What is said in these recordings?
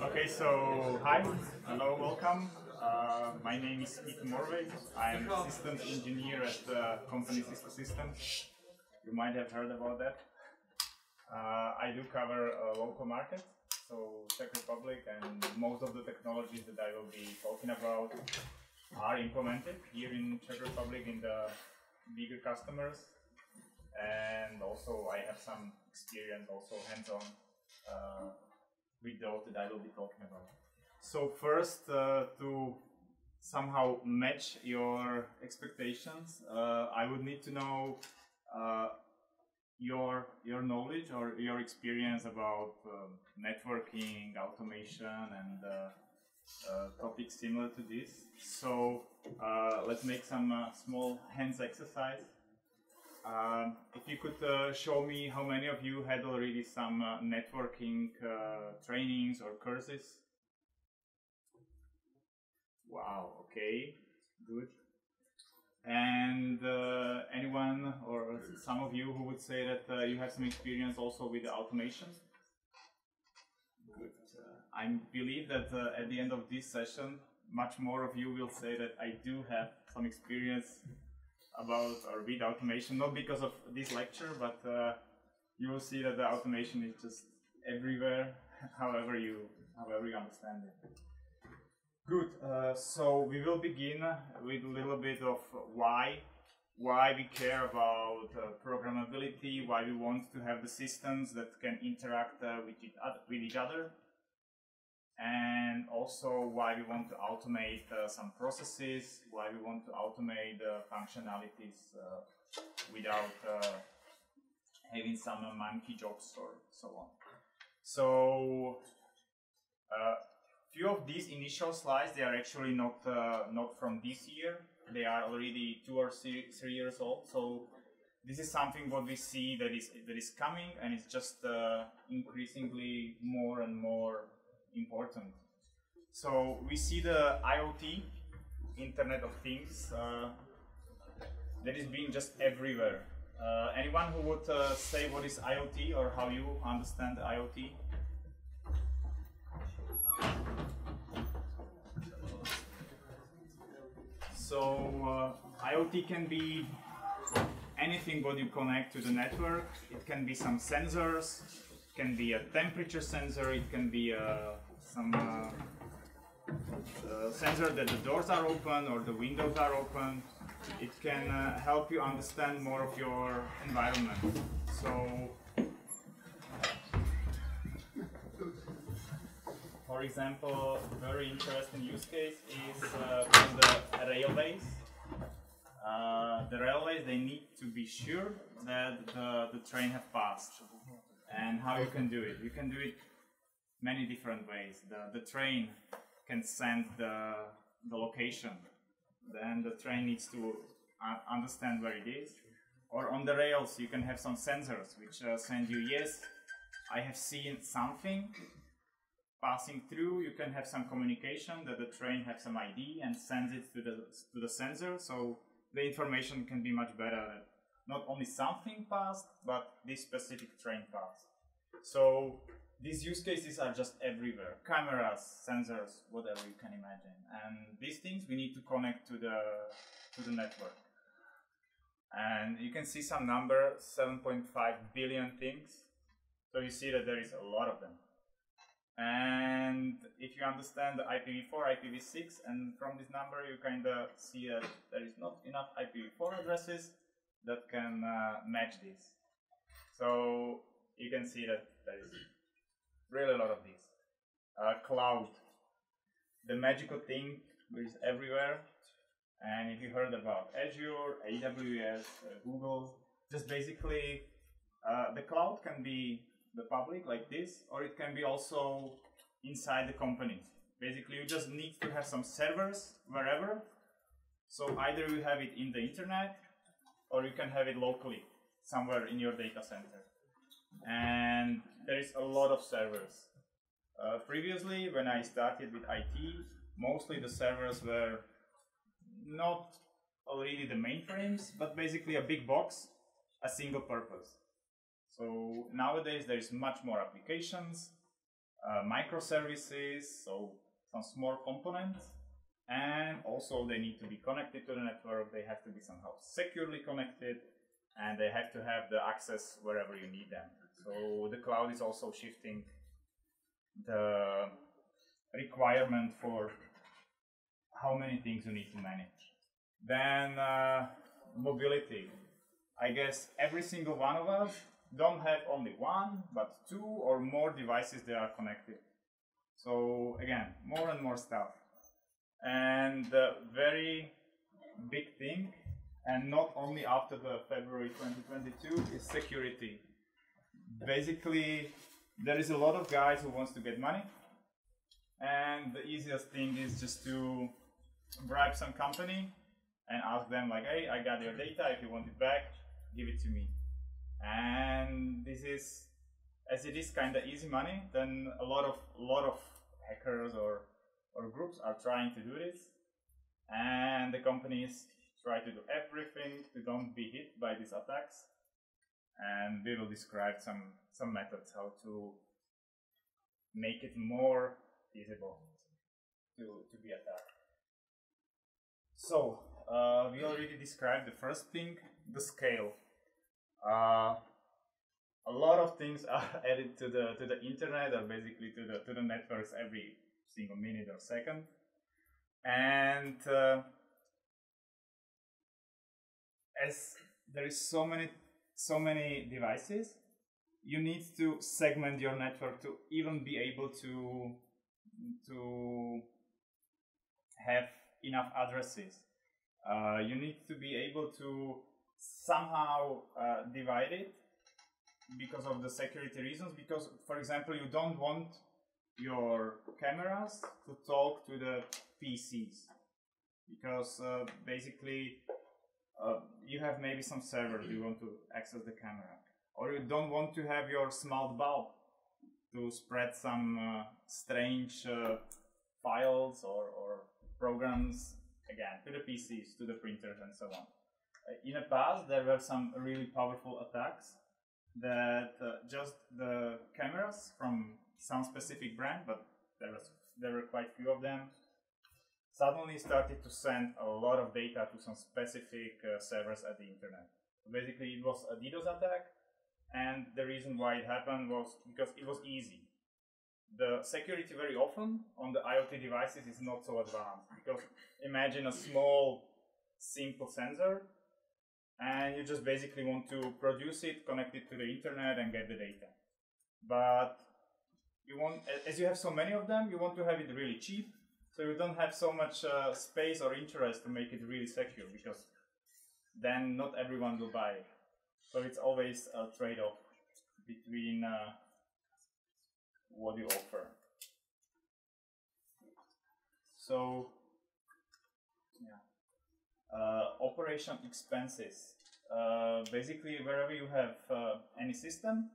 Okay, so hi, hello, welcome. My name is Ethan Morvay. I am systems engineer at the company Cisco Systems. You might have heard about that. I do cover local market, so Czech Republic, and most of the technologies that I will be talking about are implemented here in Czech Republic in the bigger customers, and also I have some experience, also hands-on with those that I will be talking about. So first, to somehow match your expectations, I would need to know your knowledge or your experience about networking, automation, and topics similar to this. So let's make some small hands exercise. If you could show me how many of you had already some networking trainings or courses. Wow, okay, good. And anyone or some of you who would say that you have some experience also with the automation? Good. I believe that at the end of this session, much more of you will say that I do have some experience about or with automation, not because of this lecture, but you will see that the automation is just everywhere, however you understand it. Good. So we will begin with a little bit of why we care about programmability, why we want to have the systems that can interact with each other, and also why we want to automate some processes, why we want to automate functionalities without having some monkey jobs or so on. So few of these initial slides, they are actually not from this year. They are already 2 or 3 years old. So this is something what we see that is coming, and it's just increasingly more and more important. So we see the IoT, Internet of Things, that is being just everywhere. Anyone who would say what is IoT or how you understand IoT? So IoT can be anything what you connect to the network. It can be some sensors, it can be a temperature sensor, it can be some sensor that the doors are open or the windows are open. It can help you understand more of your environment. So, for example, very interesting use case is from the railways. The railways, they need to be sure that the train have passed. And how you can do it? You can do it many different ways. The train can send the location. Then the train needs to understand where it is. Or on the rails, you can have some sensors which send you, yes, I have seen something passing through. You can have some communication that the train has some ID and sends it to the sensor. So the information can be much better. That not only something passed, but this specific train passed. So these use cases are just everywhere. Cameras, sensors, whatever you can imagine. And these things we need to connect to the network. And you can see some number, 7.5 billion things. So you see that there is a lot of them. And if you understand the IPv4, IPv6, and from this number you kind of see that there is not enough IPv4 addresses that can match this. So you can see that there is really a lot of these. Cloud, the magical thing which is everywhere. And if you heard about Azure, AWS, Google, just basically the cloud can be the public like this, or it can be also inside the company. Basically, you just need to have some servers wherever. So either you have it in the internet, or you can have it locally, somewhere in your data center. And there is a lot of servers. Previously, when I started with IT, mostly the servers were not already the mainframes, but basically a big box, a single purpose. So nowadays there is much more applications, microservices, so some small components, and also they need to be connected to the network. They have to be somehow securely connected, and they have to have the access wherever you need them. So the cloud is also shifting the requirement for how many things you need to manage. Then mobility. I guess every single one of us don't have only one, but two or more devices that are connected. So again, more and more stuff. And the very big thing, and not only after the February 2022, is security. Basically, there is a lot of guys who wants to get money, and the easiest thing is just to bribe some company and ask them like, hey, I got your data, if you want it back, give it to me. And this is, as it is kind of easy money, then a lot of hackers or groups are trying to do this, and the companies try to do everything to don't be hit by these attacks. And we will describe some methods how to make it more feasible to be attacked. So we already described the first thing, the scale. A lot of things are added to the internet, or basically to the networks every single minute or second, and as there is so many devices, you need to segment your network to even be able to have enough addresses. You need to be able to somehow divide it because of the security reasons. Because, for example, you don't want your cameras to talk to the PCs, because basically you have maybe some servers you want to access the camera, or you don't want to have your smart bulb to spread some strange files or programs again to the PCs, to the printers, and so on. In the past, there were some really powerful attacks that just the cameras from some specific brand, but there were quite few of them, suddenly started to send a lot of data to some specific servers at the internet. So basically, it was a DDoS attack, and the reason why it happened was because it was easy. The security very often on the IoT devices is not so advanced, because imagine a small, simple sensor, and you just basically want to produce it, connect it to the internet, and get the data. But you want, as you have so many of them, you want to have it really cheap, so you don't have so much space or interest to make it really secure, because then not everyone will buy it. So it's always a trade-off between what you offer. So, yeah, operation expenses. Basically, wherever you have any system,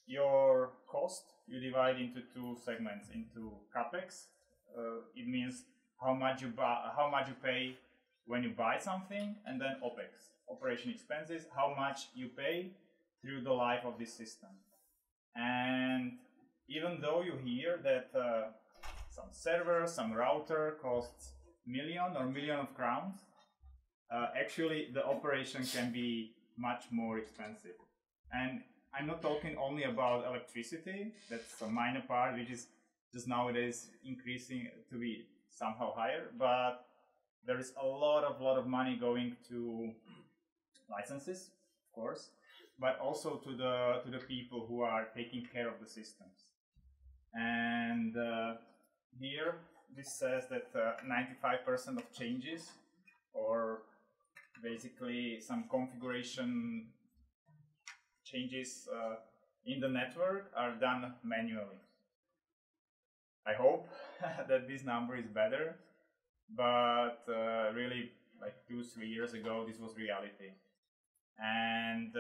your cost you divide into two segments, into capex. It means how much you pay when you buy something, and then opex, operation expenses, how much you pay through the life of this system. And even though you hear that some server, some router costs million of crowns, actually the operation can be much more expensive. And I'm not talking only about electricity, that's a minor part, which is just nowadays increasing to be somehow higher, but there is a lot of money going to licenses, of course, but also to the people who are taking care of the systems. And here this says that 95% of changes, or basically some configuration changes in the network, are done manually. I hope that this number is better, but really, like 2-3 years ago, this was reality. And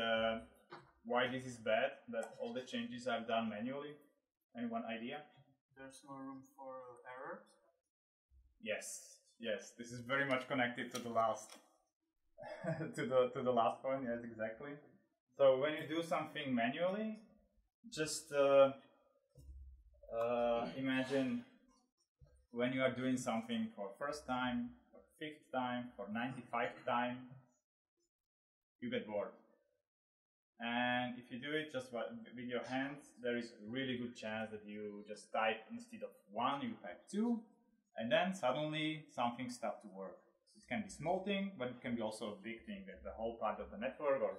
why this is bad, that all the changes are done manually? Anyone idea? There's no room for errors? Yes, this is very much connected to the last to the last point. Yes, exactly. So when you do something manually, just Imagine when you are doing something for first time, for fifth time, for 95th time, you get bored. And if you do it just with your hands, there is a really good chance that you just type instead of 1, you type 2, and then suddenly something stops to work. It can be small thing, but it can be also a big thing that the whole part of the network or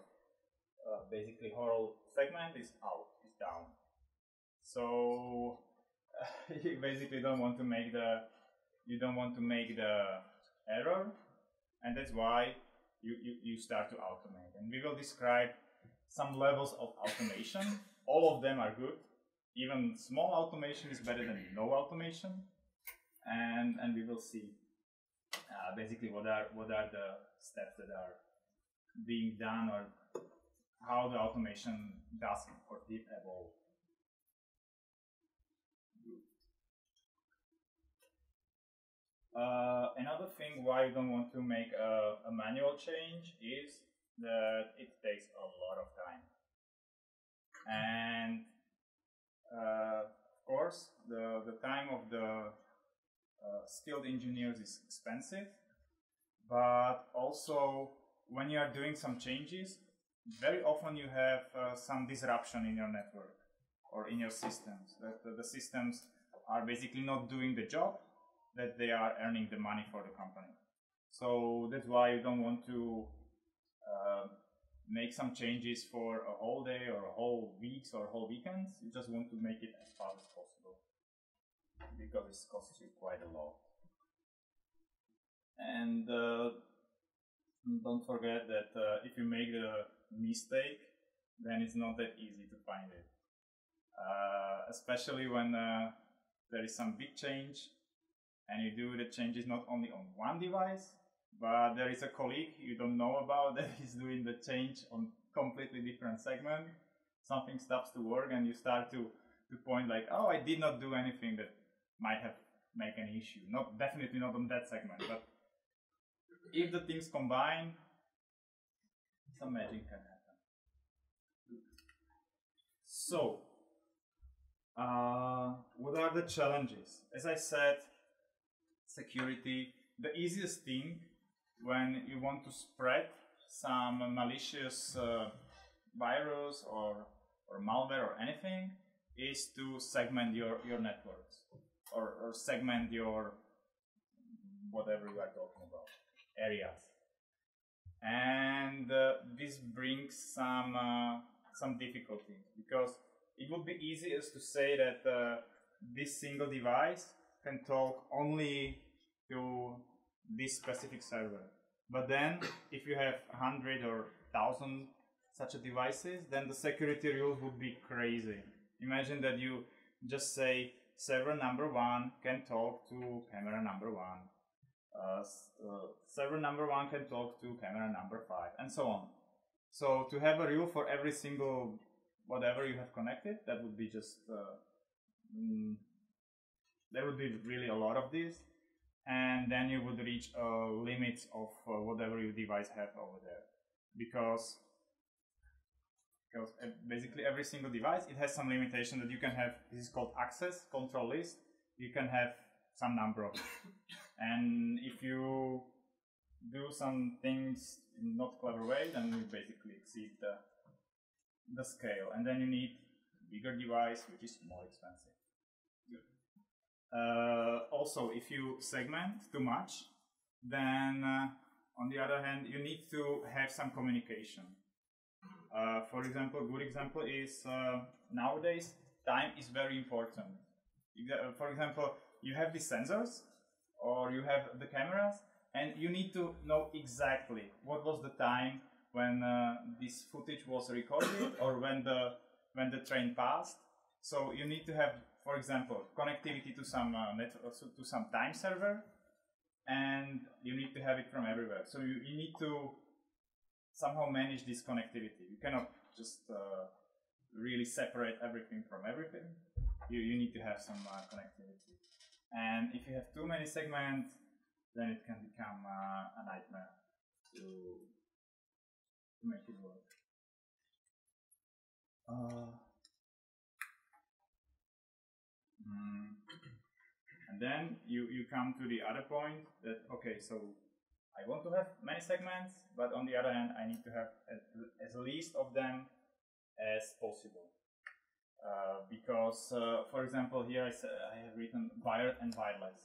basically whole segment is out, is down. So you basically don't want to make the error, and that's why you start to automate. And we will describe some levels of automation. All of them are good. Even small automation is better than no automation. And we will see basically what are the steps that are being done, or how the automation does or did evolve. Another thing why you don't want to make a manual change is that it takes a lot of time. And of course, the time of the skilled engineers is expensive, but also when you are doing some changes, very often you have some disruption in your network or in your systems, that the systems are basically not doing the job, that they are earning the money for the company. So that's why you don't want to make some changes for a whole day or a whole weeks or whole weekends. You just want to make it as fast as possible, because it costs you quite a lot. And don't forget that if you make a mistake, then it's not that easy to find it. Especially when there is some big change and you do the changes not only on one device, but there is a colleague you don't know about that is doing the change on completely different segment. Something stops to work and you start to point like, oh, I did not do anything that might have make an issue. Definitely not on that segment, but if the things combine, some magic can happen. So, what are the challenges? As I said, security. The easiest thing when you want to spread some malicious virus or malware or anything is to segment your networks or segment your whatever you are talking about, areas. And this brings some difficulty, because it would be easiest to say that this single device can talk only to this specific server. But then, if you have 100 or 1,000 such devices, then the security rules would be crazy. Imagine that you just say server number 1 can talk to camera number 1. Server number 1 can talk to camera number 5, and so on. So to have a rule for every single whatever you have connected, that would be just there would be really a lot of this, and then you would reach a limit of whatever your device have over there, because basically every single device, it has some limitation that you can have. This is called access control list. You can have some number of and if you do some things in not clever way, then you basically exceed the scale, and then you need a bigger device, which is more expensive. Also, if you segment too much, then on the other hand, you need to have some communication. For example, a good example is nowadays time is very important. For example, you have these sensors or you have the cameras, and you need to know exactly what was the time when this footage was recorded or when the train passed. So you need to have, for example, connectivity to some to some time server, and you need to have it from everywhere. So you need to somehow manage this connectivity. You cannot just really separate everything from everything. You need to have some connectivity. And if you have too many segments, then it can become a nightmare to make it work. And then you come to the other point that, okay, so I want to have many segments, but on the other hand, I need to have as least of them as possible. Because, for example, here I have written wired and wireless.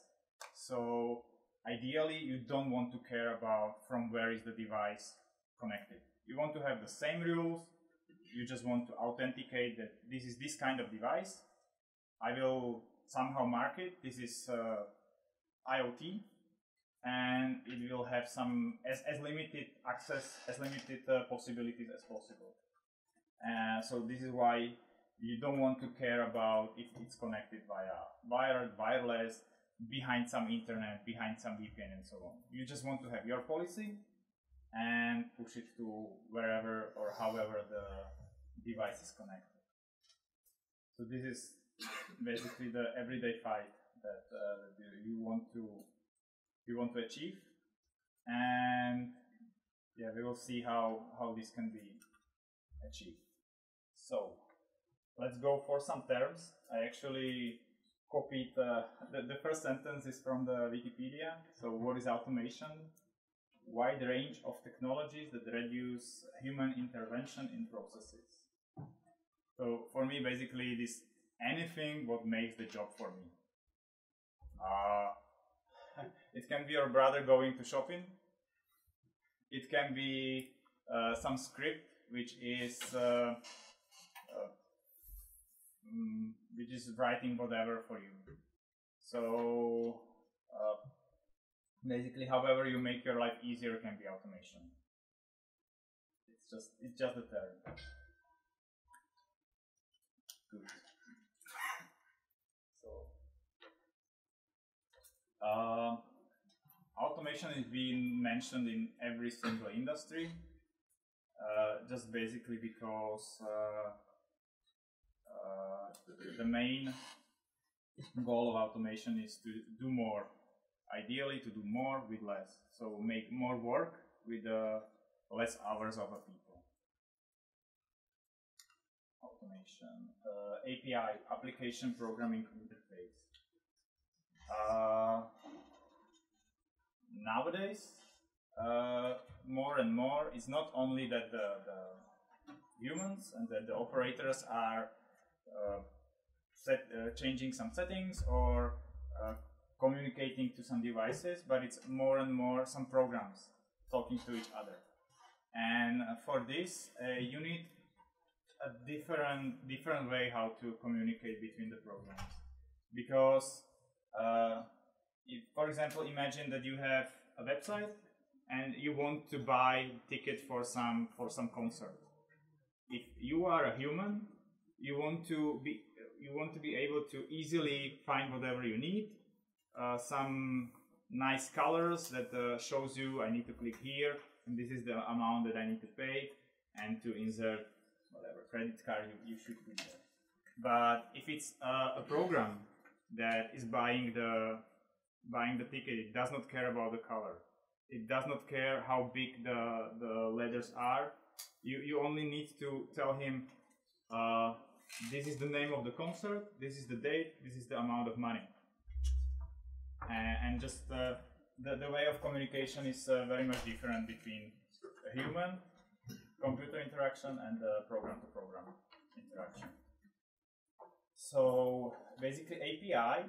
So ideally, you don't want to care about from where is the device connected. You want to have the same rules. You just want to authenticate that this is this kind of device. I will somehow mark it. This is IoT, and it will have some as limited access, as limited possibilities as possible. So this is why you don't want to care about if it's connected via wired, wireless, behind some internet, behind some VPN, and so on. You just want to have your policy and push it to wherever or however the device is connected. So this is basically the everyday fight that you want to achieve, and yeah, we will see how this can be achieved. So let's go for some terms. I actually copied the first sentence is from the Wikipedia. So what is automation? Wide range of technologies that reduce human intervention in processes. So for me, basically, this anything what makes the job for me. It can be your brother going to shopping. It can be some script which is writing whatever for you. So basically, however you make your life easier can be automation. It's just a term. Good. So automation is being mentioned in every single industry, just basically because the main goal of automation is to do more. Ideally, to do more with less. So make more work with less hours of a people. Automation, API, application programming interface. Nowadays, more and more, it's not only that the humans and that the operators are changing some settings or communicating to some devices, but it's more and more some programs talking to each other. And for this, you need a different way how to communicate between the programs. Because, for example, imagine that you have a website and you want to buy ticket for some concert. If you are a human, you want to be able to easily find whatever you need. Some nice colors that shows you I need to click here and this is the amount that I need to pay, and to insert whatever credit card you should be there. But if it's a program that is buying the ticket, it does not care about the color. It does not care how big the letters are. You only need to tell him this is the name of the concert, this is the date, this is the amount of money. And just the way of communication is very much different between a human computer interaction and the program-to-program interaction. So basically API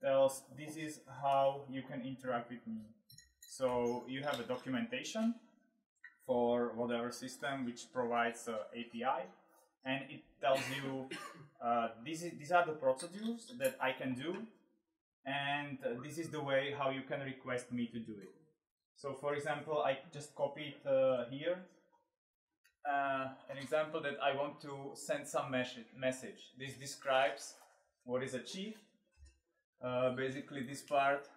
tells this is how you can interact with me. So you have a documentation for whatever system which provides API, and it tells you these are the procedures that I can do, and this is the way how you can request me to do it. So for example, I just copied here an example that I want to send some message. This describes what is achieved. Basically this part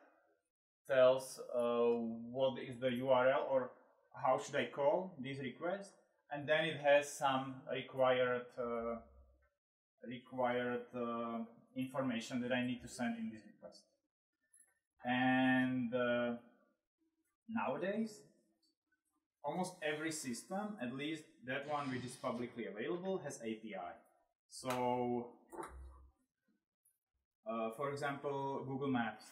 tells what is the URL or how should I call this request, and then it has some required information that I need to send in this request. And nowadays, almost every system, at least that one which is publicly available, has API. So For example, Google Maps.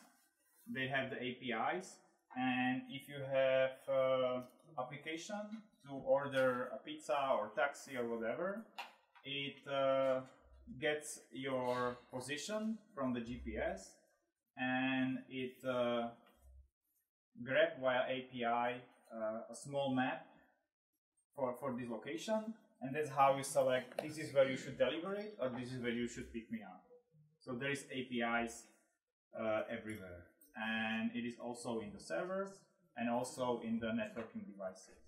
They have the APIs, and if you have application to order a pizza or taxi or whatever, it gets your position from the GPS, and it grab via API a small map for this location, and that's how you select this is where you should deliberate or this is where you should pick me up. So there is APIs everywhere, and it is also in the servers and also in the networking devices.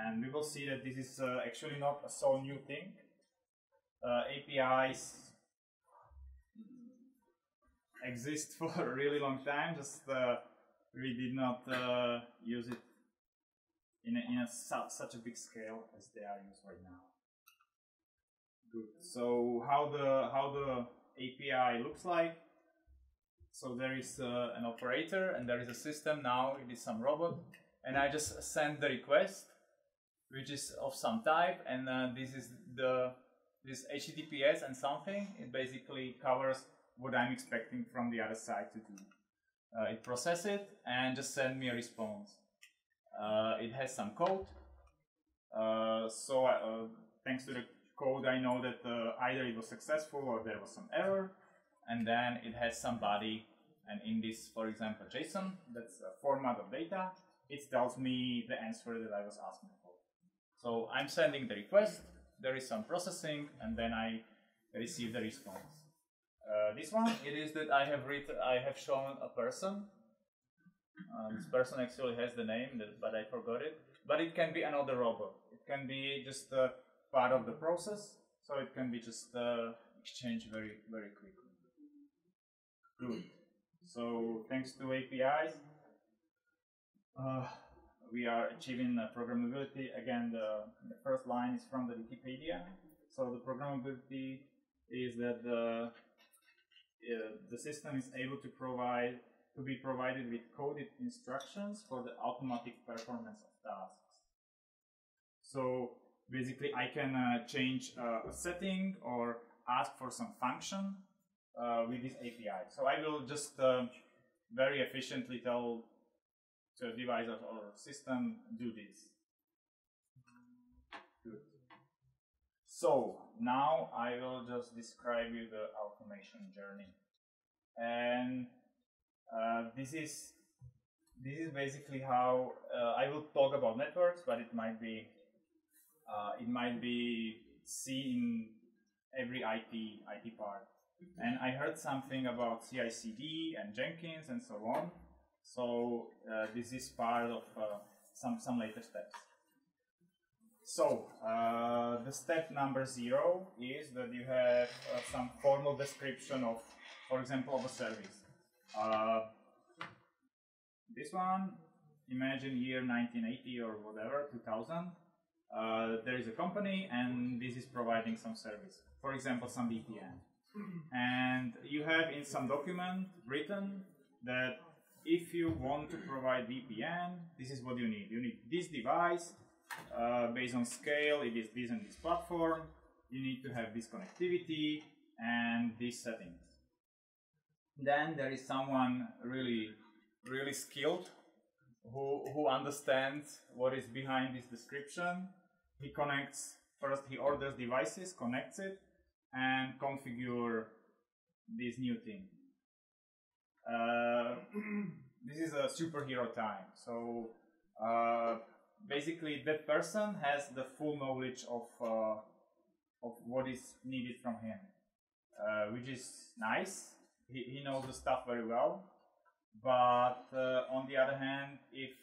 And we will see that this is actually not a so new thing. APIs exist for a really long time, just we did not use it in such a big scale as they are used right now. Good. So how the API looks like? So there is an operator and there is a system. Now it is some robot, and I just send the request, which is of some type, and this is this HTTPS and something. It basically covers what I'm expecting from the other side to do. It processes it and just send me a response. It has some code, so thanks to the code I know that either it was successful or there was some error, and then it has some body, and in this, for example, JSON, that's a format of data, it tells me the answer that I was asking for. So I'm sending the request, there is some processing, and then I receive the response. This one, it is that I have shown a person. This person actually has the name, but I forgot it. But it can be another robot. It can be just part of the process, so it can be just exchanged very, very quickly. Good. So thanks to APIs, we are achieving programmability. Again, the first line is from the Wikipedia. So the programmability is that the system is able to be provided with coded instructions for the automatic performance of tasks. So basically, I can change a setting or ask for some function with this API. So I will just very efficiently tell the device or system do this. Good. So now I will just describe you the automation journey, and this is basically how I will talk about networks, but it might be seen in every IT part. And I heard something about CI/CD and Jenkins and so on. So this is part of some later steps. So the step number 0 is that you have some formal description of, for example, of a service. This one, imagine year 1980 or whatever, 2000. There is a company and this is providing some service. For example, some VPN. And you have in some document written that if you want to provide VPN, this is what you need. You need this device, based on scale, it is this and this platform. You need to have this connectivity and these settings. Then there is someone really skilled who understands what is behind this description. He connects, first he orders devices, connects it, and configure this new thing. This is a superhero time. So basically that person has the full knowledge of what is needed from him, which is nice. He knows the stuff very well. But on the other hand, if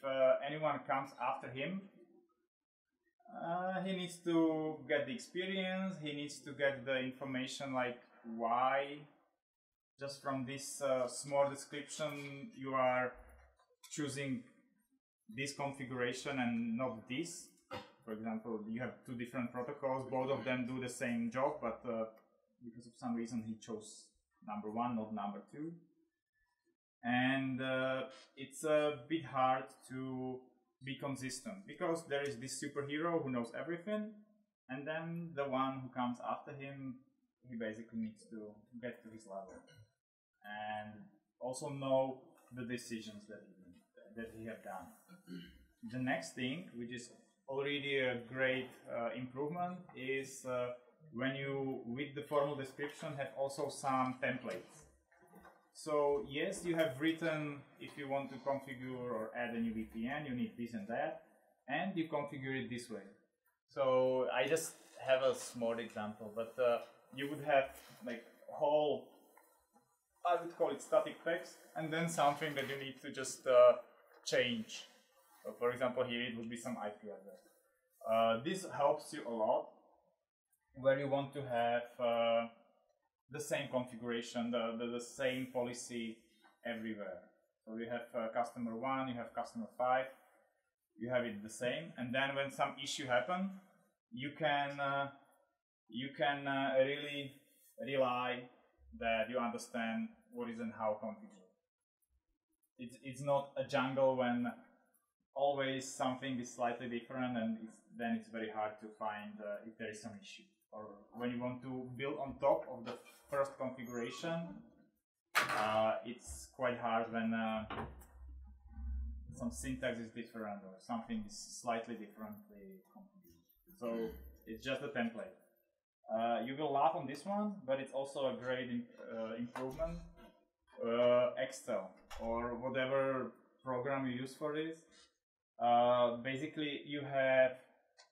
anyone comes after him, he needs to get the experience, he needs to get the information like why, just from this small description, you are choosing this configuration and not this. For example, you have two different protocols, both of them do the same job, but because of some reason he chose number 1, not number 2. And it's a bit hard to be consistent because there is this superhero who knows everything, and then the one who comes after him, he basically needs to get to his level. and also know the decisions that he have done. The next thing, which is already a great improvement, is when you, with the formal description, have also some templates. So yes, you have written, if you want to configure or add a new VPN, you need this and that, and you configure it this way. So I just have a small example, but you would have like whole, I would call it static text, and then something that you need to just change. So for example, here it would be some IP address. This helps you a lot where you want to have the same configuration, the same policy everywhere. So you have customer 1, you have customer 5, you have it the same, and then when some issue happen, you can really rely that you understand what is and how configured. It's not a jungle when always something is slightly different, and then it's very hard to find if there is some issue. Or when you want to build on top of the first configuration, it's quite hard when some syntax is different or something is slightly differently configured. So it's just a template. You will laugh on this one, but it's also a great improvement. Excel or whatever program you use for this. Basically, you have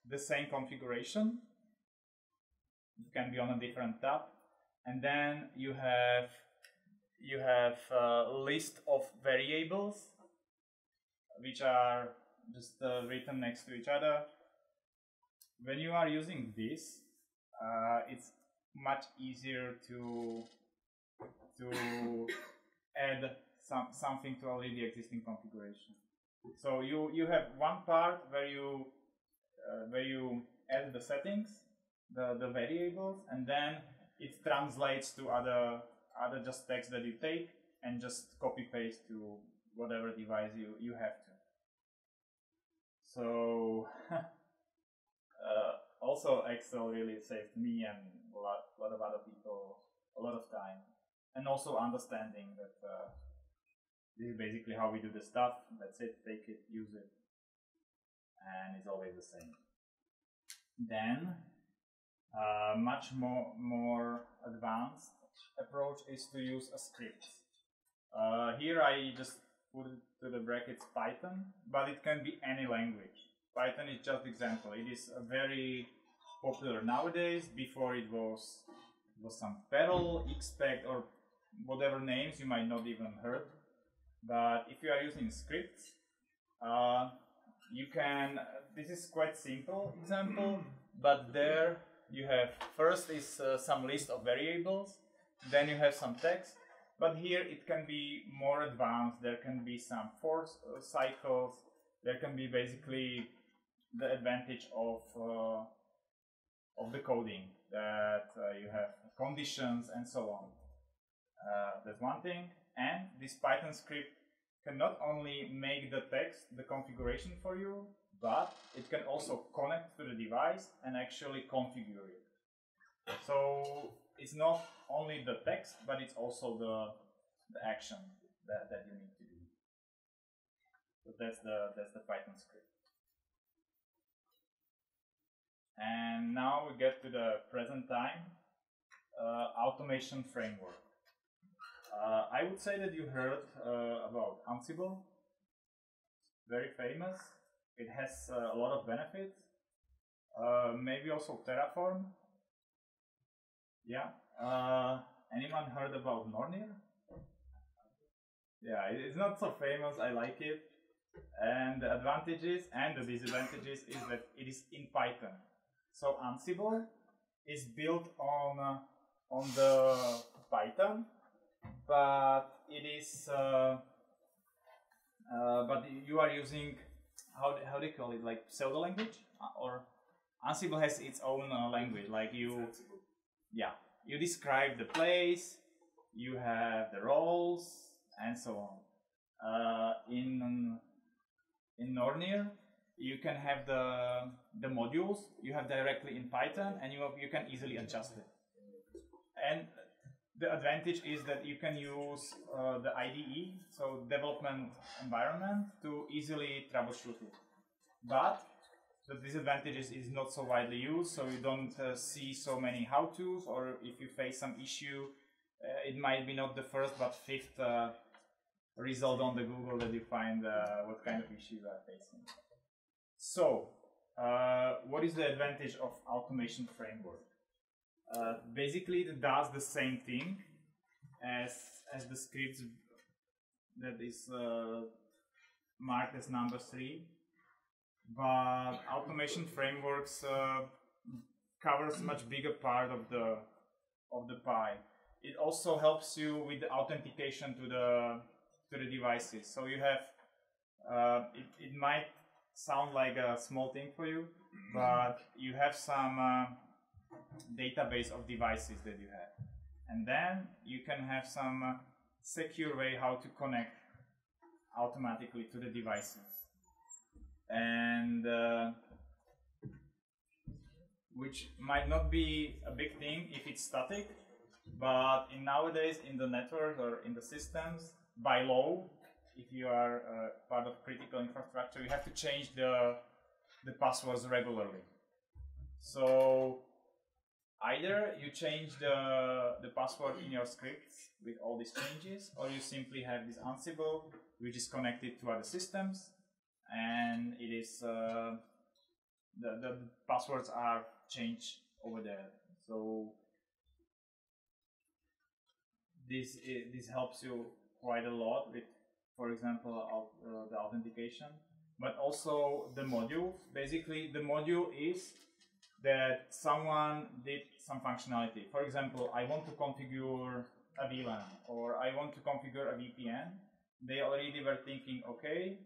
the same configuration. It can be on a different tab, and then you have a list of variables which are just written next to each other. When you are using this, it's much easier to add something to already existing configuration. So you have one part where you add the settings, the variables, and then it translates to other just text that you take and just copy paste to whatever device you have to. So also Excel really saved me and a lot of other people a lot of time, and also understanding that this is basically how we do the stuff. That's it, take it, use it, and it's always the same. Then much more advanced approach is to use a script. Here I just put it to the brackets Python, but it can be any language. Python is just example. It is a very popular nowadays. Before it was some Perl, Expect, or whatever names you might not even heard. But if you are using scripts, you can. This is quite simple example, but there you have first is some list of variables, then you have some text. But here it can be more advanced. There can be some for cycles. There can be basically the advantage of the coding, that you have conditions and so on. That's one thing. And this Python script can not only make the text, the configuration for you, but it can also connect to the device and actually configure it. So it's not only the text, but it's also the action that you need to do. So that's the Python script. And now we get to the present time, automation framework. I would say that you heard about Ansible, very famous. It has a lot of benefits. Maybe also Terraform. Yeah. Anyone heard about Nornir? Yeah, it's not so famous. I like it. And the advantages and the disadvantages is that it is in Python. So Ansible is built on the Python, but it is but you are using how do you call it, like pseudo language, or Ansible has its own language. Like you describe the place, you have the roles, and so on. In Nornir, you can have the modules you have directly in Python, and you can easily adjust it. And the advantage is that you can use the IDE, so development environment, to easily troubleshoot it. But the disadvantage is not so widely used, so you don't see so many how-tos, or if you face some issue, it might be not the first but fifth result on the Google that you find what kind of issue you are facing. So, what is the advantage of automation framework? Basically, it does the same thing as the scripts that is marked as number 3, but automation frameworks covers much bigger part of the pie. It also helps you with the authentication to the devices. So you have it might sound like a small thing for you, but you have some database of devices that you have, and then you can have some secure way how to connect automatically to the devices, and which might not be a big thing if it's static, but nowadays in the network or in the systems, by law, if you are part of critical infrastructure, you have to change the passwords regularly. So either you change the password in your scripts with all these changes, or you simply have this Ansible, which is connected to other systems, and it is the passwords are changed over there. So this helps you quite a lot with, for example, the authentication, but also the modules. Basically, the module is that someone did some functionality. For example, I want to configure a VLAN, or I want to configure a VPN. They already were thinking, okay,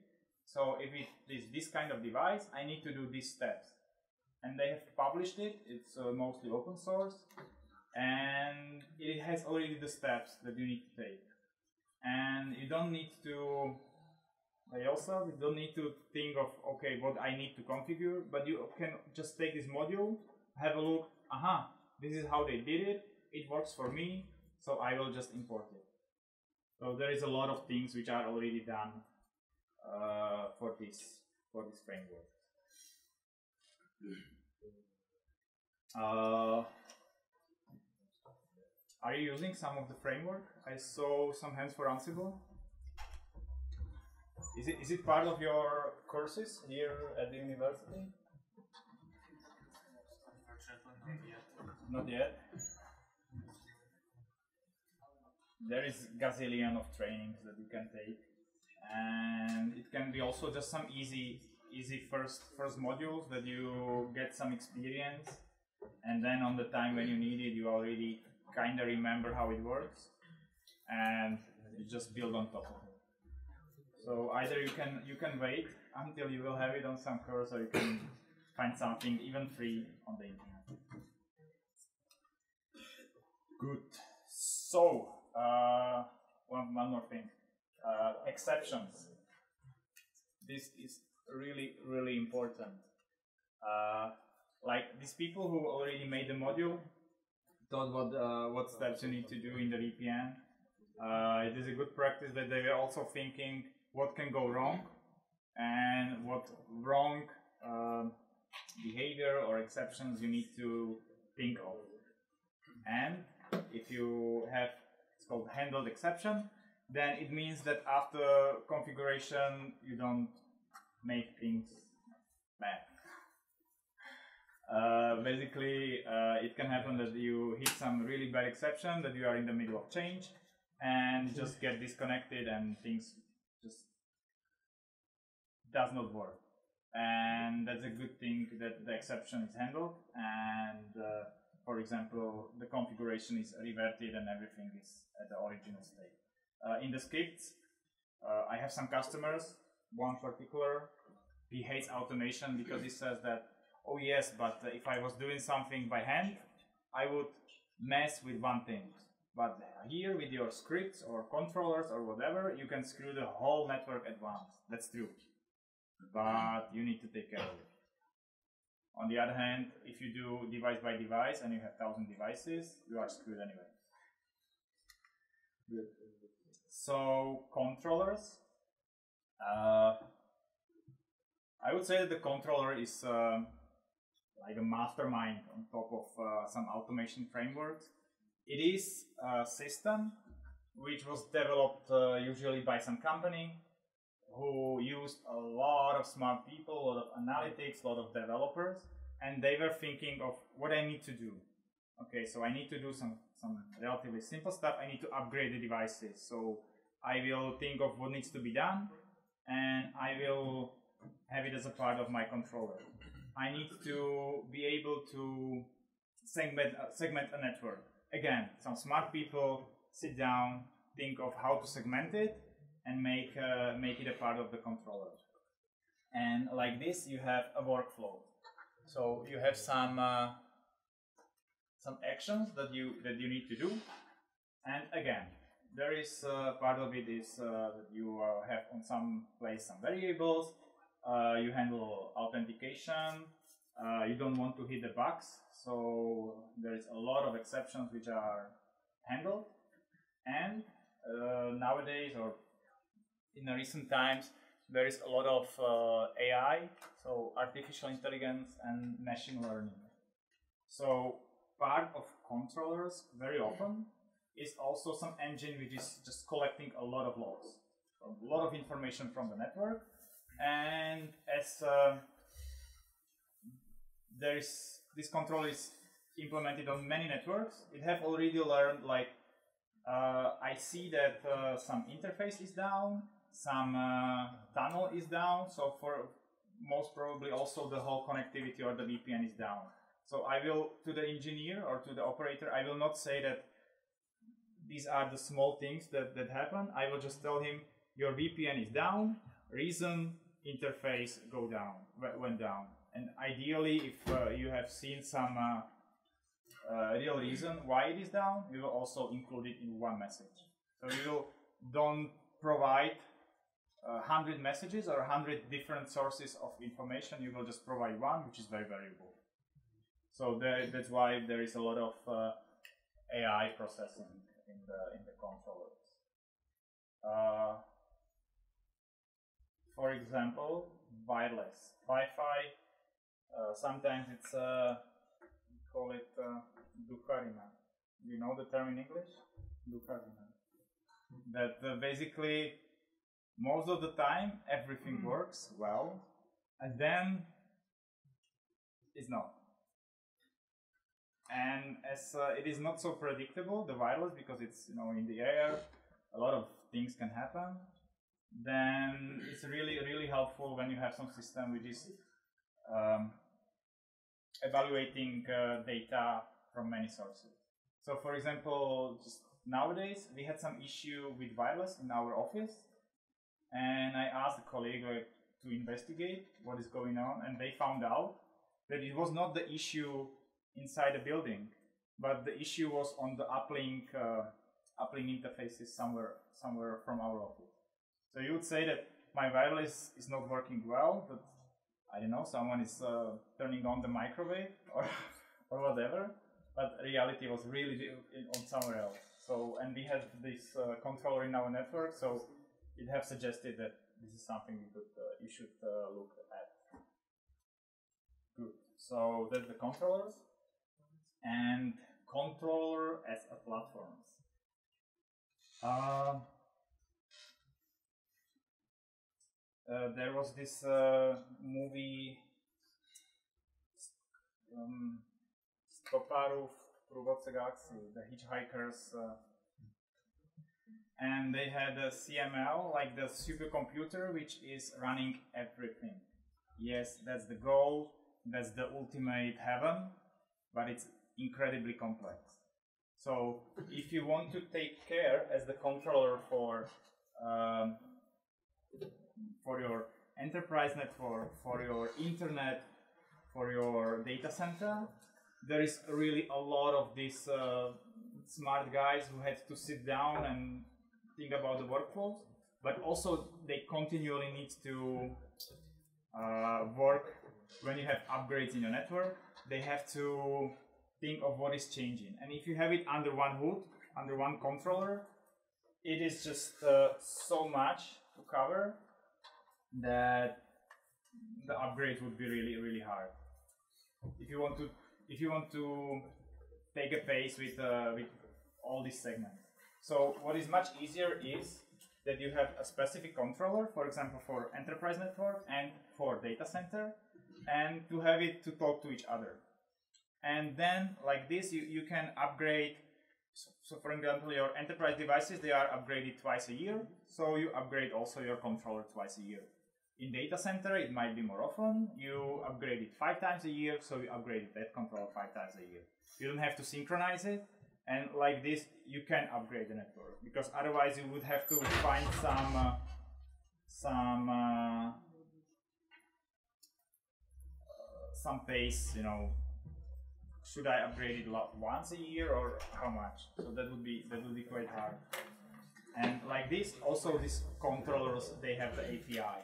so if it is this kind of device, I need to do these steps. And they have published it. It's mostly open source, and it has already the steps that you need to take. And you don't need to, you don't need to think of, okay, what I need to configure, but you can just take this module, have a look, this is how they did it, it works for me, so I will just import it. So there is a lot of things which are already done for this framework. Are you using some of the framework? I saw some hands for Ansible. Is it part of your courses here at the university? Unfortunately, Not yet. There is gazillion of trainings that you can take, and it can be also just some easy first modules that you get some experience, and then on the time when you need it, you already kind of remember how it works, and you just build on top of it. So either you can wait until you will have it on some course, or you can find something even free on the internet. Good. So one more thing. Exceptions. This is really important. Like these people who already made the module thought what steps you need to do in the VPN. It is a good practice that they were also thinking what can go wrong and what wrong behavior or exceptions you need to think of. And if you have, it's called handled exception, then it means that after configuration you don't make things bad. Basically, it can happen that you hit some really bad exception, that you are in the middle of change and just get disconnected and things just does not work. And that's a good thing that the exception is handled, and for example, the configuration is reverted and everything is at the original state. In the scripts, I have some customers, one particular, he hates automation because he says that, oh yes, but if I was doing something by hand, I would mess with one thing. But here with your scripts or controllers or whatever, you can screw the whole network at once. That's true. But you need to take care of it. On the other hand, if you do device by device and you have 1,000 devices, you are screwed anyway. So controllers, I would say that the controller is like a mastermind on top of some automation frameworks. It is a system which was developed usually by some company who used a lot of smart people, a lot of analytics, a lot of developers, and they were thinking of what I need to do. Okay, so I need to do some relatively simple stuff. I need to upgrade the devices. So I will think of what needs to be done, and I will have it as a part of my controller. I need to be able to segment a network. Again, some smart people sit down, think of how to segment it, and make it a part of the controller. And like this, you have a workflow. So you have some actions that you need to do. And again, there is part of it is that you have on some place some variables. You handle authentication. You don't want to hit the bugs, so there is a lot of exceptions which are handled. And nowadays, or in the recent times, there is a lot of AI, so artificial intelligence and machine learning. So part of controllers very often is also some engine which is just collecting a lot of logs, a lot of information from the network. And as this controller is implemented on many networks, it have already learned, like, I see that some interface is down, some tunnel is down, so for most probably also the whole connectivity or the VPN is down. So I will, to the engineer or to the operator, I will not say that these are the small things that happen. I will just tell him your VPN is down, reason interface went down. And ideally, if you have seen some real reason why it is down, we will also include it in one message. So you don't provide 100 messages or 100 different sources of information. You will just provide one, which is very variable. So that's why there is a lot of AI processing in the controllers. For example, wireless Wi-Fi. Sometimes it's call it Dukarina. You know the term in English? Dukarina. That basically most of the time everything works well, and then it's not. And as it is not so predictable, the wireless, because it's in the air, a lot of things can happen. Then it's really helpful when you have some system which is evaluating data from many sources. So for example, just nowadays we had some issue with wireless in our office, and I asked a colleague to investigate what is going on, and they found out that it was not the issue inside the building, but the issue was on the uplink interfaces somewhere from our office. So you would say that my wireless is not working well, but I don't know, someone is turning on the microwave or whatever, but reality was really on somewhere else. So, and we had this controller in our network, so it have suggested that this is something you should look at. Good. So that's the controllers and controller as a platforms. There was this movie, Stoparu v průvodce galaxy, the hitchhikers, and they had a CML, like the supercomputer, which is running everything. Yes, that's the goal, that's the ultimate heaven, but it's incredibly complex. So if you want to take care as the controller for your enterprise network, for your internet, for your data center, there is really a lot of these smart guys who had to sit down and think about the workflows, but also they continually need to work when you have upgrades in your network. They have to think of what is changing. And if you have it under one hood, under one controller, it is just so much to cover that the upgrade would be really hard. If you want to take a pace with all these segments. So what is much easier is that you have a specific controller, for example, for enterprise network and for data center, and to have it to talk to each other. And then like this, you can upgrade. So for example, your enterprise devices, they are upgraded twice a year. So you upgrade also your controller twice a year. In data center, it might be more often. You upgrade it 5 times a year, so you upgrade that controller 5 times a year. You don't have to synchronize it, and like this, you can upgrade the network, because otherwise you would have to find some pace, you know. Should I upgrade it once a year or how much? So that would be quite hard. And like this, also these controllers, they have the API.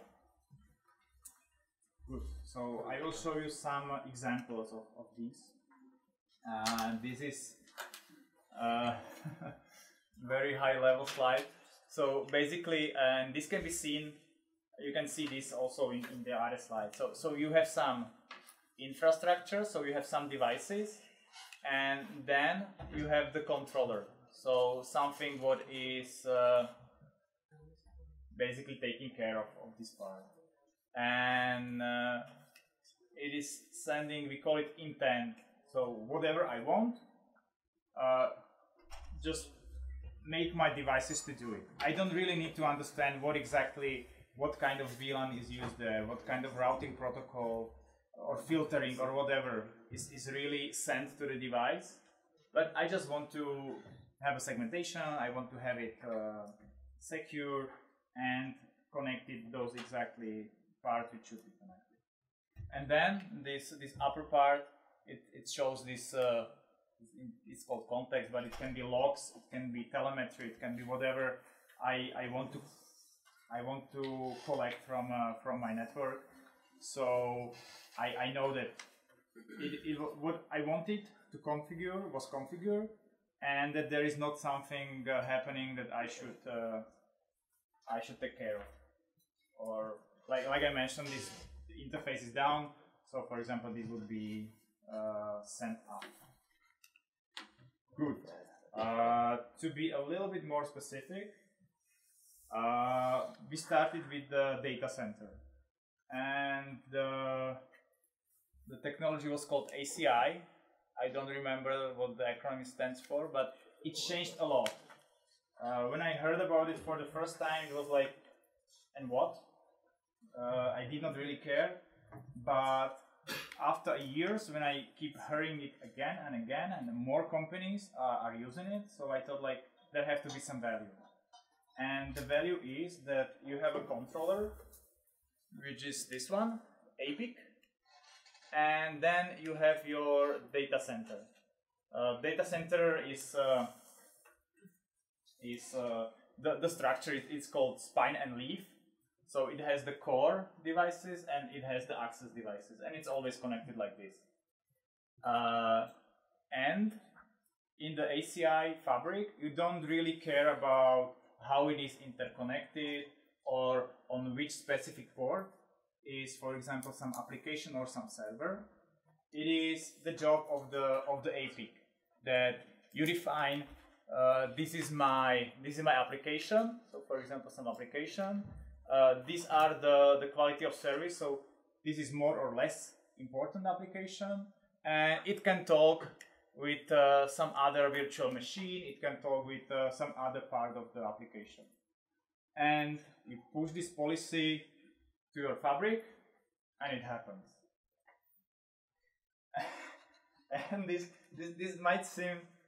Good. So I will show you some examples of these. This is a very high level slide. So basically, and this can be seen, you can see this also in the other slide. So you have some infrastructure, so you have some devices, and then you have the controller. So something what is basically taking care of this part. And it is sending, we call it intent. So whatever I want, just make my devices to do it. I don't really need to understand what kind of VLAN is used there, what kind of routing protocol or filtering or whatever is really sent to the device. But I just want to have a segmentation, I want to have it secure and connected those exactly part which should be connected. And then this upper part, it shows this, it's called context, but it can be logs, it can be telemetry, it can be whatever I want to collect from my network. So I know that what I wanted to configure was configured, and that there is not something happening that I should take care of. Or like I mentioned, this interface is down. So for example, this would be sent up. Good. To be a little bit more specific, we started with the data center, and the technology was called ACI. I don't remember what the acronym stands for, but it changed a lot. When I heard about it for the first time, it was like, and what? I did not really care, but after years, when I keep hearing it again and again, and more companies are using it, so I thought like there have to be some value. And the value is that you have a controller, which is this one, APIC, and then you have your data center. Data center is the structure is called spine and leaf. So it has the core devices and it has the access devices, and it's always connected like this. And in the ACI fabric, you don't really care about how it is interconnected or on which specific port is, for example, some application or some server. It is the job of the APIC that you define. This is my application. So, for example, some application. These are the quality of service, so this is more or less important application, and it can talk with some other virtual machine, it can talk with some other part of the application. And you push this policy to your fabric, and it happens. And this might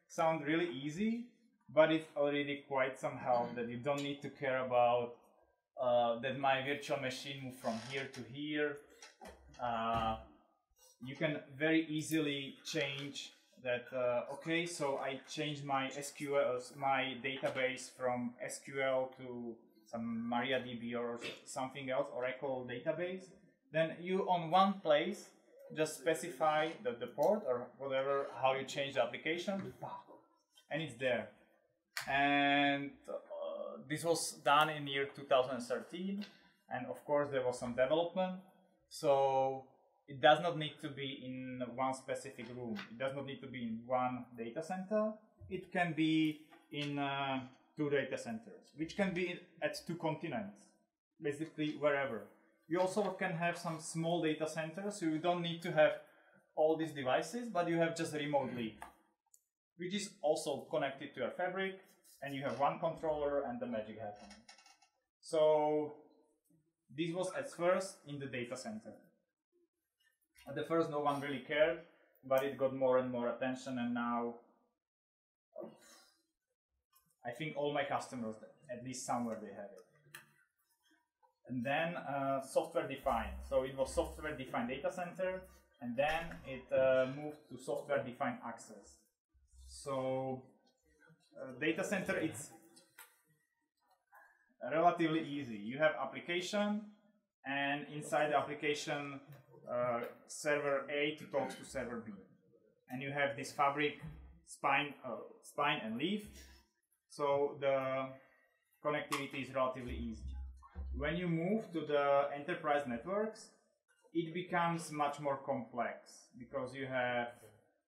sound really easy, but it's already quite some help that you don't need to care about that my virtual machine move from here to here. You can very easily change that. Okay, so I changed my SQL, my database from SQL to some MariaDB or something else, Oracle database. Then you on one place just specify the port or whatever, how you change the application, and it's there. And this was done in year 2013, and of course there was some development. So it does not need to be in one specific room. It does not need to be in one data center. It can be in 2 data centers, which can be at 2 continents, basically wherever. You also can have some small data centers, so you don't need to have all these devices, but you have just remotely, which is also connected to your fabric, and you have one controller and the magic happening. So this was at first in the data center. At the first no one really cared, but it got more and more attention, and now I think all my customers, at least somewhere they have it. And then software defined. So it was software defined data center, and then it moved to software defined access. So data center, it's relatively easy. You have application, and inside the application, server A talks to server B, and you have this fabric spine and leaf. So the connectivity is relatively easy. When you move to the enterprise networks, it becomes much more complex because you have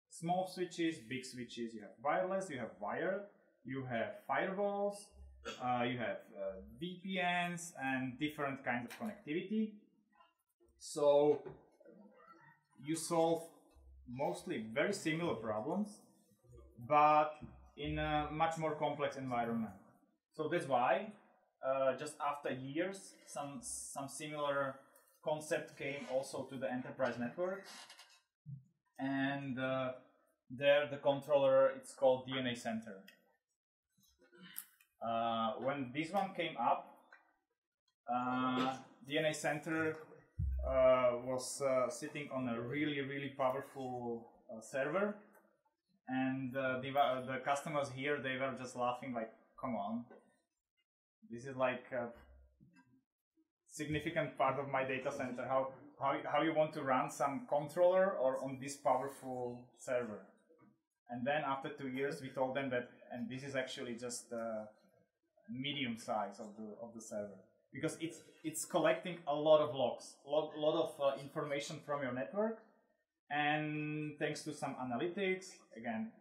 small switches, big switches, you have wireless, you have wired, you have firewalls, you have VPNs and different kinds of connectivity. So you solve mostly very similar problems, but in a much more complex environment. So that's why just after years, some similar concept came also to the enterprise networks, and there the controller, it's called DNA Center. When this one came up, DNA Center was sitting on a really powerful server, and the customers here, they were just laughing like, come on, this is like a significant part of my data center. How you want to run some controller or on this powerful server? And then after 2 years, we told them that, and this is actually just the medium size of the server, because it's collecting a lot of logs, a lot of information from your network, and thanks to some analytics, again,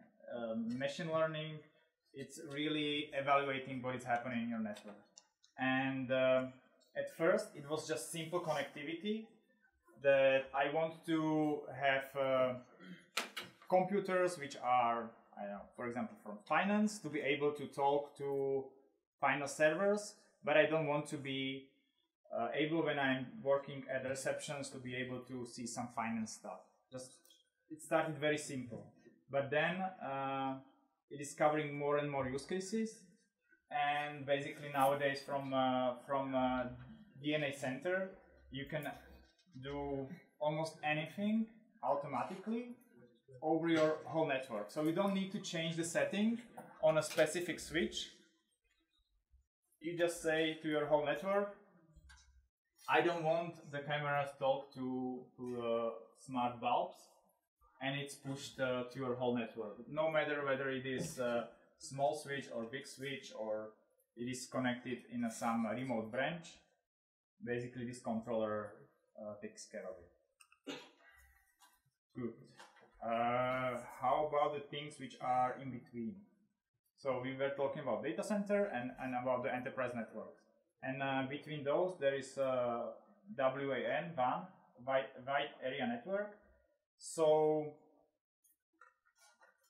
machine learning, it's really evaluating what is happening in your network. And at first, it was just simple connectivity that I want to have computers which are, I don't know, for example, from finance, to be able to talk to finance servers, but I don't want to be able, when I'm working at the receptions, to be able to see some finance stuff. Just, it started very simple, but then it is covering more and more use cases, and basically nowadays from DNA Center you can do almost anything automatically over your whole network. So you don't need to change the setting on a specific switch. You just say to your whole network, I don't want the cameras to talk to the smart bulbs, and it's pushed to your whole network. No matter whether it is a small switch or big switch, or it is connected in some remote branch, basically this controller takes care of it. Good. How about the things which are in between? So we were talking about data center and about the enterprise networks. And between those, there is WAN, Wide Area Network. So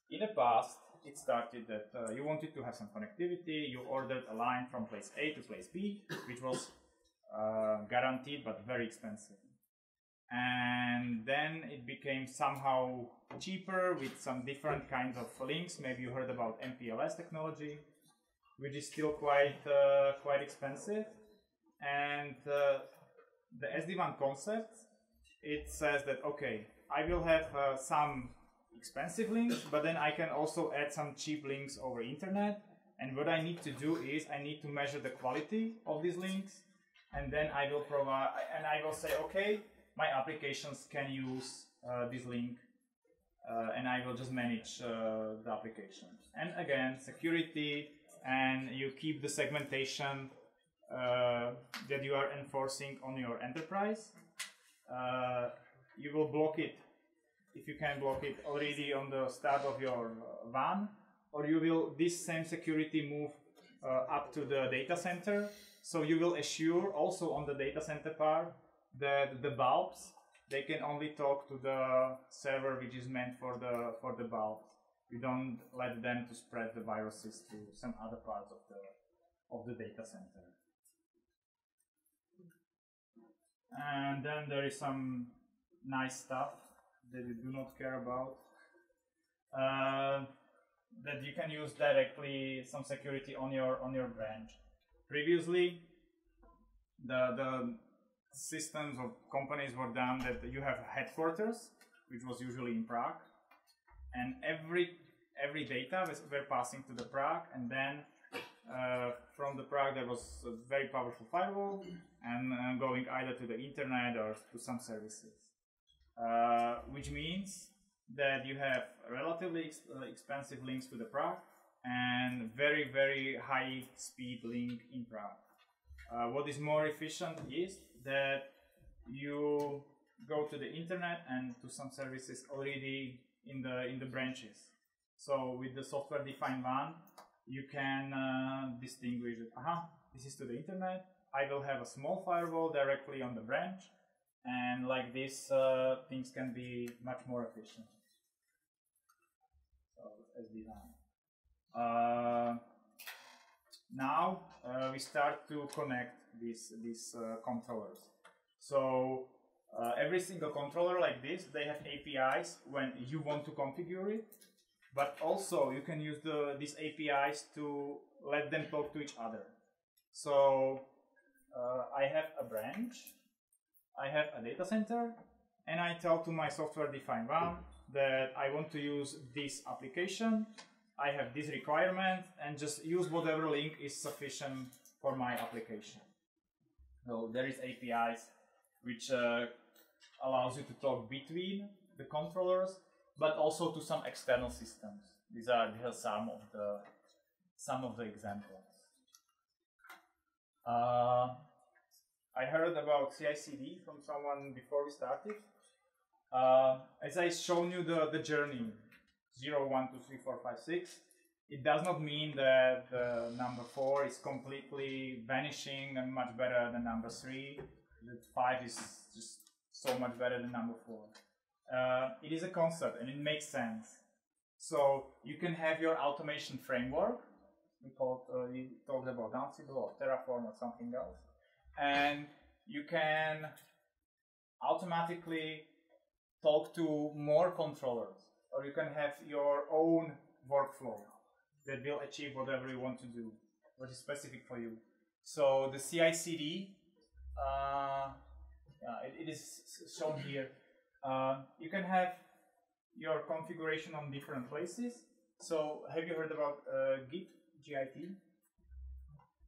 in the past, it started that you wanted to have some connectivity. You ordered a line from place A to place B, which was guaranteed but very expensive. And then it became somehow cheaper with some different kinds of links. Maybe you heard about MPLS technology, which is still quite expensive. And the SD-WAN concept, it says that, okay, I will have some expensive links, but then I can also add some cheap links over internet. And what I need to do is I need to measure the quality of these links, and then I will provide, and I will say, okay, my applications can use this link, and I will just manage the application. And again, security and you keep the segmentation that you are enforcing on your enterprise, you will block it if you can block it already on the start of your WAN, or you will this same security move up to the data center. So you will assure also on the data center part that the bulbs, they can only talk to the server which is meant for the bulbs. You don't let them to spread the viruses to some other parts of the data center. And then there is some nice stuff that we do not care about. That you can use directly some security on your branch. Previously, the systems of companies were done that you have a headquarters, which was usually in Prague, and every data were passing to the Prague, and then from the Prague there was a very powerful firewall, and going either to the internet or to some services, which means that you have relatively expensive links to the Prague and very, very high speed link in Prague. What is more efficient is that you go to the internet and to some services already in the branches. So with the software-defined WAN, you can distinguish it. This is to the internet. I will have a small firewall directly on the branch, and like this, things can be much more efficient. So SD-WAN. Now we start to connect these controllers. So every single controller like this, they have APIs when you want to configure it, but also you can use these APIs to let them talk to each other. So I have a branch, I have a data center, and I tell to my software-defined WAN that I want to use this application, I have this requirement, and just use whatever link is sufficient for my application. So there is APIs which allows you to talk between the controllers, but also to some external systems. These are some of the examples. I heard about CI/CD from someone before we started. As I shown you the journey, 0, 1, 2, 3, 4, 5, 6, it does not mean that number 4 is completely vanishing and much better than number 3. That 5 is just so much better than number 4. It is a concept and it makes sense. So you can have your automation framework. We talked about Ansible or Terraform or something else, and you can automatically talk to more controllers, or you can have your own workflow that will achieve whatever you want to do, what is specific for you. So the CI/CD, it is shown here. You can have your configuration on different places. So have you heard about Git? GIT?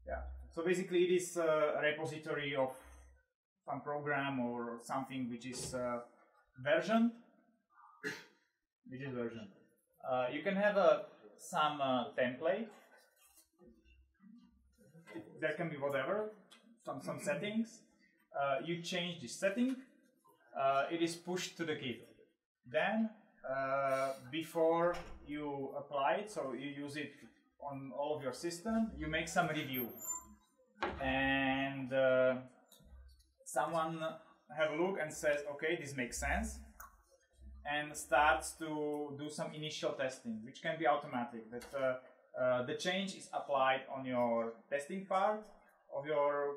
Yeah. So basically it is a repository of some program or something which is versioned. You can have some template. There can be whatever, some settings. You change this setting. It is pushed to the Git. Then before you apply it, so you use it on all of your system, you make some review, and someone have a look and says, okay, this makes sense, and starts to do some initial testing, which can be automatic, that the change is applied on your testing part of your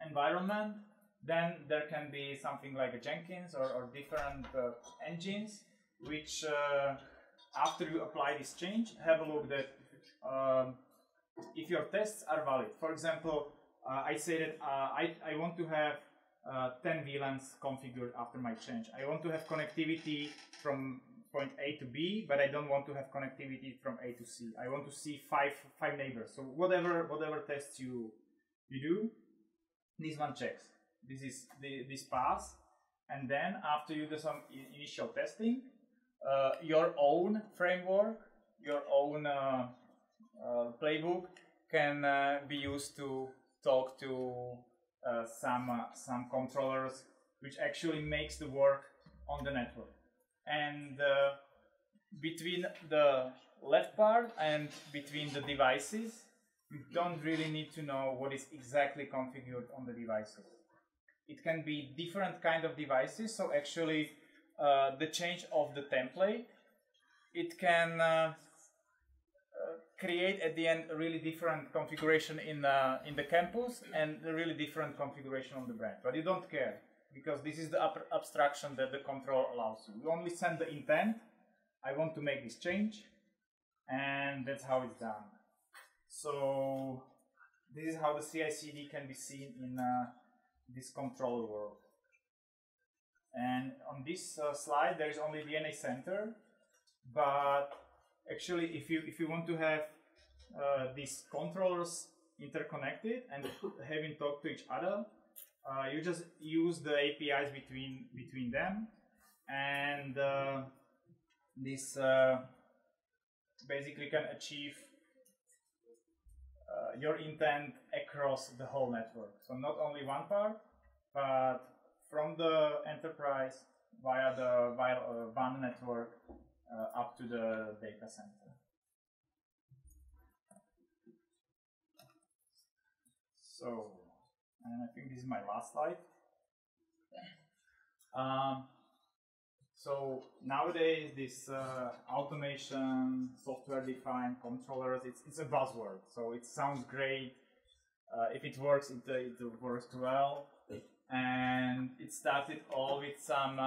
environment. Then there can be something like a Jenkins or different engines which after you apply this change, have a look that if your tests are valid. For example, I say that I want to have 10 VLANs configured after my change. I want to have connectivity from point A to B, but I don't want to have connectivity from A to C. I want to see five neighbors. So whatever tests you do, this one checks. This pass, and then after you do some initial testing, your own framework, your own playbook can be used to talk to some controllers, which actually makes the work on the network. And between the left part and between the devices, you don't really need to know what is exactly configured on the devices. It can be different kind of devices, so actually the change of the template, it can create at the end a really different configuration in the campus and a really different configuration on the branch. But you don't care, because this is the abstraction that the control allows you. You only send the intent, I want to make this change, and that's how it's done. So this is how the CI/CD can be seen in this control world. And on this slide there is only DNA center, but actually if you want to have these controllers interconnected and having talk to each other, you just use the APIs between them, and this basically can achieve your intent across the whole network. So not only one part, but from the enterprise via the WAN network up to the data center. So, and I think this is my last slide. So nowadays, this automation, software-defined controllers, it's a buzzword. So it sounds great. If it works, it works well. And it started all with some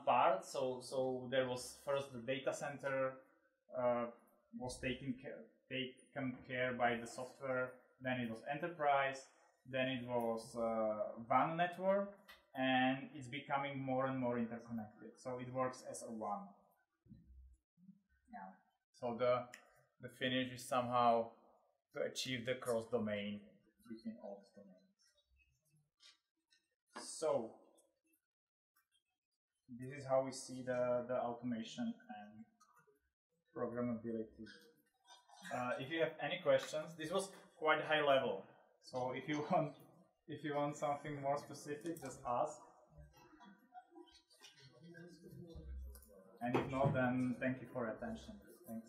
parts. So there was first the data center was taken care by the software. Then it was enterprise. Then it was WAN network. And it's becoming more and more interconnected, so it works as a WAN. Yeah. So the finish is somehow to achieve the cross-domain between all the domains. So this is how we see the automation and programmability. If you have any questions, this was quite high level. So if you want something more specific, just ask. And if not, then thank you for your attention. Thanks.